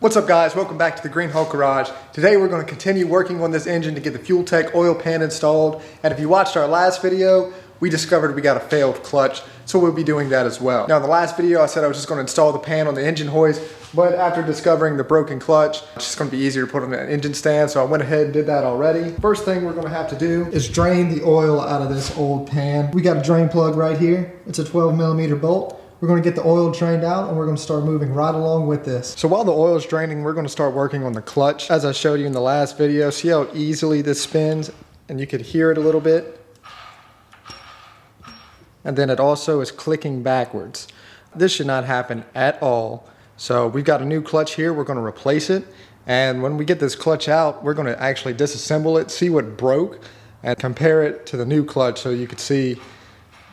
What's up guys, welcome back to the Green Hulk Garage. Today we're going to continue working on this engine to get the FuelTech oil pan installed. And if you watched our last video, we discovered we got a failed clutch, so we'll be doing that as well. Now in the last video I said I was just going to install the pan on the engine hoist, but after discovering the broken clutch, it's just going to be easier to put on an engine stand, so I went ahead and did that already. First thing we're going to have to do is drain the oil out of this old pan. We got a drain plug right here. It's a 12mm bolt. We're going to get the oil drained out and we're going to start moving right along with this. So while the oil is draining, we're going to start working on the clutch. As I showed you in the last video, see how easily this spins? And you could hear it a little bit. And then it also is clicking backwards. This should not happen at all. So we've got a new clutch here. We're going to replace it. And when we get this clutch out, we're going to actually disassemble it, see what broke, and compare it to the new clutch so you could see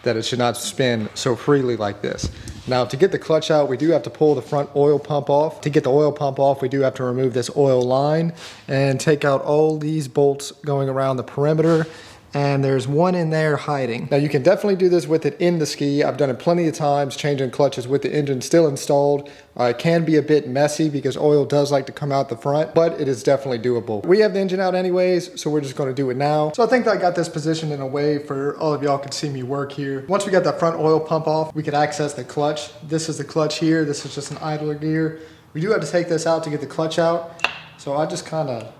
that it should not spin so freely like this. Now to get the clutch out, we do have to pull the front oil pump off. To get the oil pump off, we do have to remove this oil line and take out all these bolts going around the perimeter. And there's one in there hiding. Now you can definitely do this with it in the ski. I've done it plenty of times, changing clutches with the engine still installed. It can be a bit messy because oil does like to come out the front, but it is definitely doable. We have the engine out anyways, so we're just gonna do it now. So I think that I got this positioned in a way for all of y'all could see me work here. Once we got that front oil pump off, we could access the clutch. This is the clutch here. This is just an idler gear. We do have to take this out to get the clutch out. So I just kind of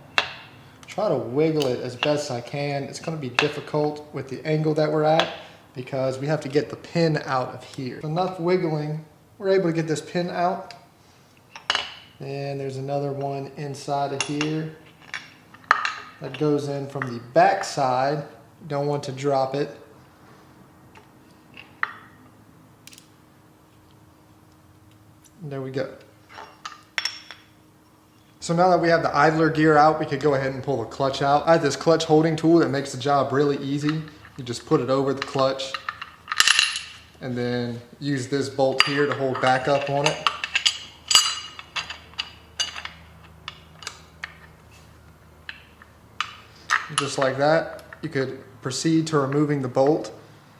try to wiggle it as best I can. It's going to be difficult with the angle that we're at because we have to get the pin out of here. Enough wiggling, we're able to get this pin out. And there's another one inside of here that goes in from the back side. Don't want to drop it. And there we go. So now that we have the idler gear out, we could go ahead and pull the clutch out. I have this clutch holding tool that makes the job really easy. You just put it over the clutch and then use this bolt here to hold back up on it. Just like that, you could proceed to removing the bolt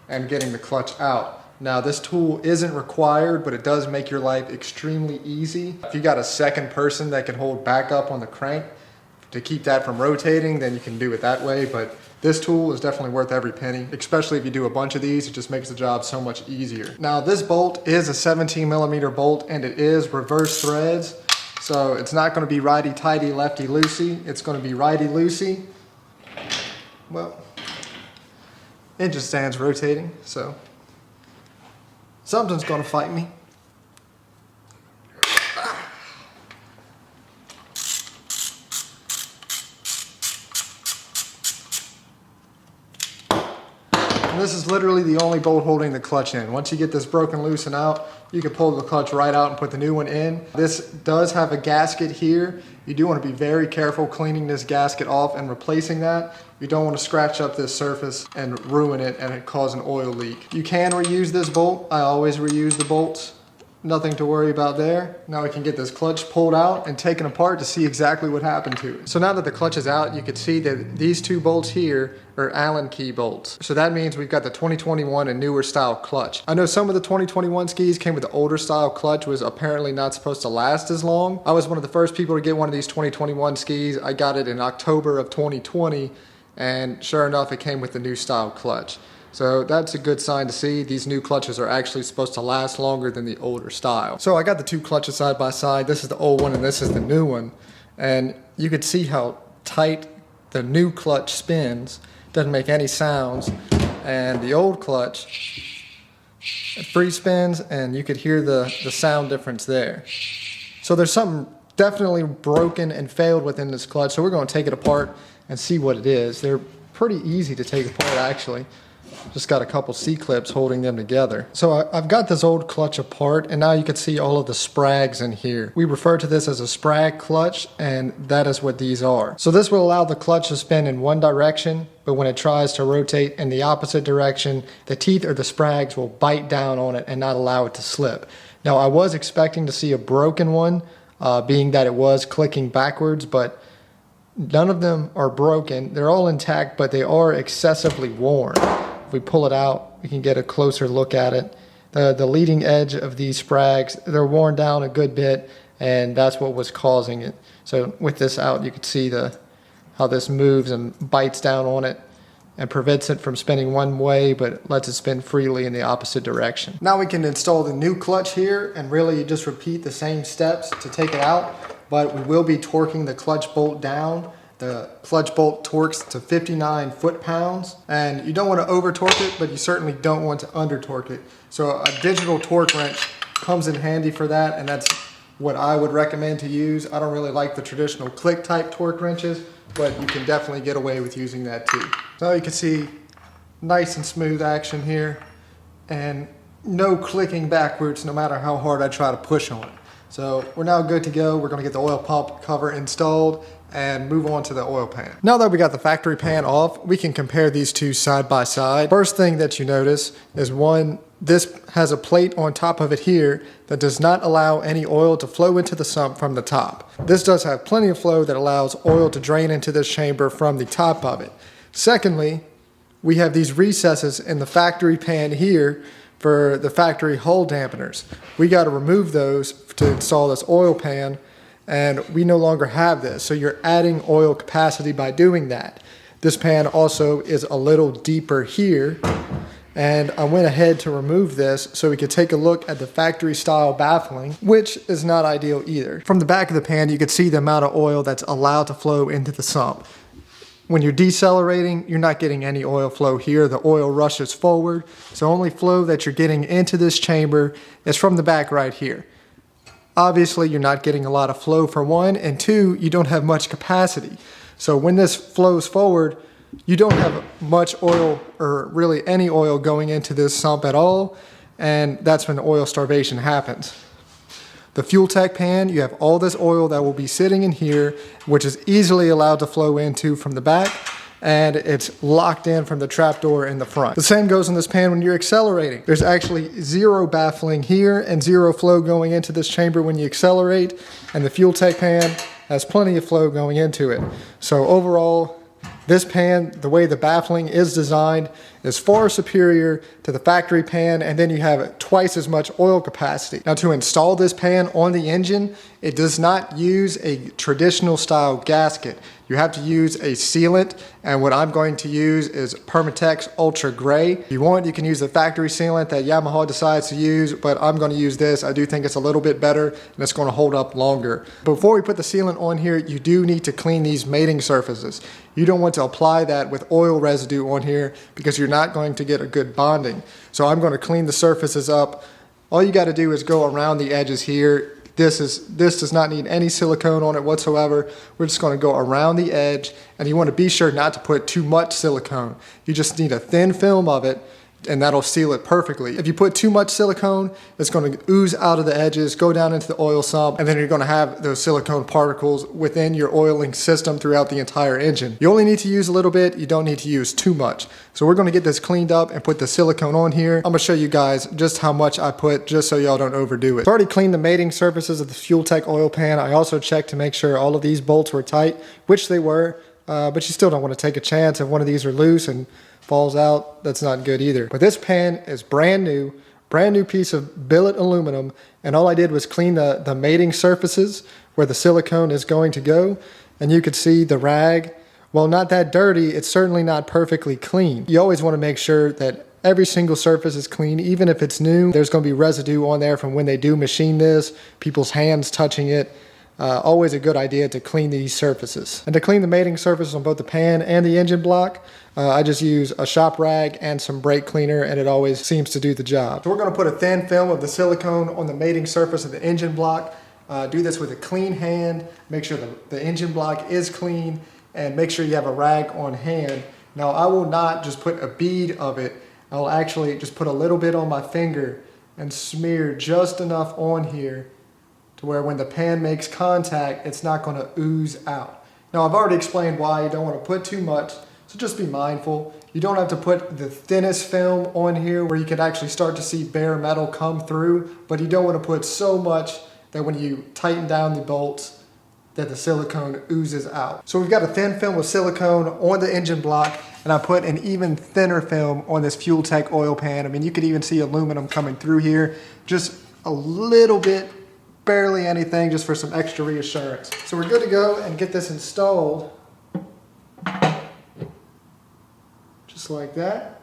and getting the clutch out. Now this tool isn't required, but it does make your life extremely easy. If you got a second person that can hold back up on the crank to keep that from rotating, then you can do it that way. But this tool is definitely worth every penny, especially if you do a bunch of these. It just makes the job so much easier. Now this bolt is a 17mm bolt and it is reverse threads. So it's not going to be righty-tighty, lefty-loosey. It's going to be righty-loosey. Well, engine stand's rotating, so something's gonna fight me. And this is literally the only bolt holding the clutch in. Once you get this broken loose and out, you can pull the clutch right out and put the new one in. This does have a gasket here. You do want to be very careful cleaning this gasket off and replacing that. You don't want to scratch up this surface and ruin it and it cause an oil leak. You can reuse this bolt. I always reuse the bolts. Nothing to worry about there. Now we can get this clutch pulled out and taken apart to see exactly what happened to it. So now that the clutch is out, you can see that these two bolts here are Allen key bolts. So that means we've got the 2021 and newer style clutch. I know some of the 2021 skis came with the older style clutch, was apparently not supposed to last as long. I was one of the first people to get one of these 2021 skis. I got it in October of 2020 and sure enough it came with the new style clutch. So that's a good sign to see. These new clutches are actually supposed to last longer than the older style. So I got the two clutches side by side. This is the old one and this is the new one. And you can see how tight the new clutch spins. Doesn't make any sounds. And the old clutch, it free spins and you could hear the sound difference there. So there's something definitely broken and failed within this clutch. So we're going to take it apart and see what it is. They're pretty easy to take apart actually. Just got a couple C-clips holding them together. So I've got this old clutch apart and now you can see all of the sprags in here. We refer to this as a sprag clutch and that is what these are. So this will allow the clutch to spin in one direction, but when it tries to rotate in the opposite direction, the teeth or the sprags will bite down on it and not allow it to slip. Now I was expecting to see a broken one, being that it was clicking backwards, but none of them are broken. They're all intact, but they are excessively worn. If we pull it out, we can get a closer look at it. The leading edge of these sprags, they're worn down a good bit and that's what was causing it. So with this out, you can see how this moves and bites down on it and prevents it from spinning one way, but lets it spin freely in the opposite direction. Now we can install the new clutch here, and really you just repeat the same steps to take it out, but we will be torquing the clutch bolt down. The clutch bolt torques to 59 foot-pounds, and you don't want to over torque it, but you certainly don't want to under torque it. So a digital torque wrench comes in handy for that, and that's what I would recommend to use. I don't really like the traditional click type torque wrenches, but you can definitely get away with using that too. So you can see nice and smooth action here, and no clicking backwards no matter how hard I try to push on it. So we're now good to go. We're going to get the oil pump cover installed and move on to the oil pan. Now that we got the factory pan off, we can compare these two side by side. First thing that you notice is one, this has a plate on top of it here that does not allow any oil to flow into the sump from the top. This does have plenty of flow that allows oil to drain into this chamber from the top of it. Secondly, we have these recesses in the factory pan here for the factory hull dampeners. We got to remove those to install this oil pan, and we no longer have this. So you're adding oil capacity by doing that. This pan also is a little deeper here, and I went ahead to remove this so we could take a look at the factory style baffling, which is not ideal either. From the back of the pan, you can see the amount of oil that's allowed to flow into the sump. When you're decelerating, you're not getting any oil flow here. The oil rushes forward. So only flow that you're getting into this chamber is from the back right here. Obviously, you're not getting a lot of flow for one, and two, you don't have much capacity. So when this flows forward, you don't have much oil or really any oil going into this sump at all, and that's when the oil starvation happens. The FuelTech pan, you have all this oil that will be sitting in here, which is easily allowed to flow into from the back, and it's locked in from the trapdoor in the front. The same goes in this pan when you're accelerating. There's actually zero baffling here and zero flow going into this chamber when you accelerate, and the FuelTech pan has plenty of flow going into it. So overall, this pan, the way the baffling is designed, is far superior to the factory pan, and then you have twice as much oil capacity. Now, to install this pan on the engine, it does not use a traditional style gasket. You have to use a sealant, and what I'm going to use is Permatex Ultra Gray. If you want, you can use the factory sealant that Yamaha decides to use, but I'm going to use this. I do think it's a little bit better, and it's going to hold up longer. Before we put the sealant on here, you do need to clean these mating surfaces. You don't want to apply that with oil residue on here because you're not going to get a good bonding. So I'm going to clean the surfaces up. All you got to do is go around the edges here. This does not need any silicone on it whatsoever. We're just going to go around the edge, and you want to be sure not to put too much silicone. You just need a thin film of it, and that'll seal it perfectly. If you put too much silicone, it's going to ooze out of the edges, go down into the oil sump, and then you're going to have those silicone particles within your oiling system throughout the entire engine. You only need to use a little bit, you don't need to use too much. So we're going to get this cleaned up and put the silicone on here. I'm going to show you guys just how much I put, just so y'all don't overdo it. I've already cleaned the mating surfaces of the FuelTech oil pan. I also checked to make sure all of these bolts were tight, which they were, but you still don't want to take a chance if one of these are loose and falls out. That's not good either. But this pan is brand new piece of billet aluminum, and all I did was clean the mating surfaces where the silicone is going to go, and you could see the rag. While not that dirty, it's certainly not perfectly clean. You always want to make sure that every single surface is clean, even if it's new. There's going to be residue on there from when they do machine this, people's hands touching it. Always a good idea to clean these surfaces. And to clean the mating surface on both the pan and the engine block, I just use a shop rag and some brake cleaner, and it always seems to do the job. So we're going to put a thin film of the silicone on the mating surface of the engine block. Do this with a clean hand. Make sure the engine block is clean, and make sure you have a rag on hand. Now, I will not just put a bead of it. I'll actually just put a little bit on my finger and smear just enough on here to where when the pan makes contact, it's not going to ooze out. Now, I've already explained why you don't want to put too much, so just be mindful. You don't have to put the thinnest film on here where you can actually start to see bare metal come through, but you don't want to put so much that when you tighten down the bolts, that the silicone oozes out. So we've got a thin film of silicone on the engine block, and I put an even thinner film on this FuelTech oil pan. I mean, you could even see aluminum coming through here, just a little bit barely anything, just for some extra reassurance. So we're good to go and get this installed. Just like that.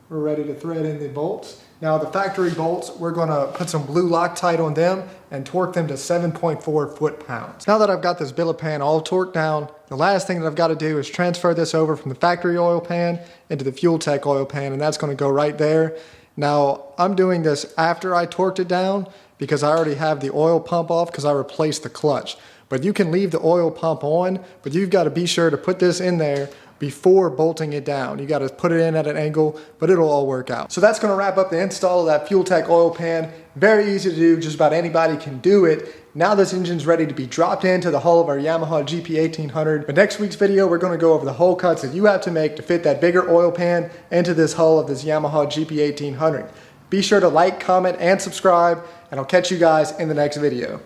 We're ready to thread in the bolts. Now the factory bolts, we're gonna put some blue Loctite on them and torque them to 7.4 foot-pounds. Now that I've got this billet pan all torqued down, the last thing that I've got to do is transfer this over from the factory oil pan into the FuelTech oil pan, and that's gonna go right there. Now I'm doing this after I torqued it down because I already have the oil pump off because I replaced the clutch. But you can leave the oil pump on, but you've got to be sure to put this in there before bolting it down. You got to put it in at an angle, but it'll all work out. So that's going to wrap up the install of that FuelTech oil pan. Very easy to do, just about anybody can do it. Now this engine's ready to be dropped into the hull of our Yamaha GP1800. But next week's video, we're going to go over the hole cuts that you have to make to fit that bigger oil pan into this hull of this Yamaha GP1800. Be sure to like, comment, and subscribe, and I'll catch you guys in the next video.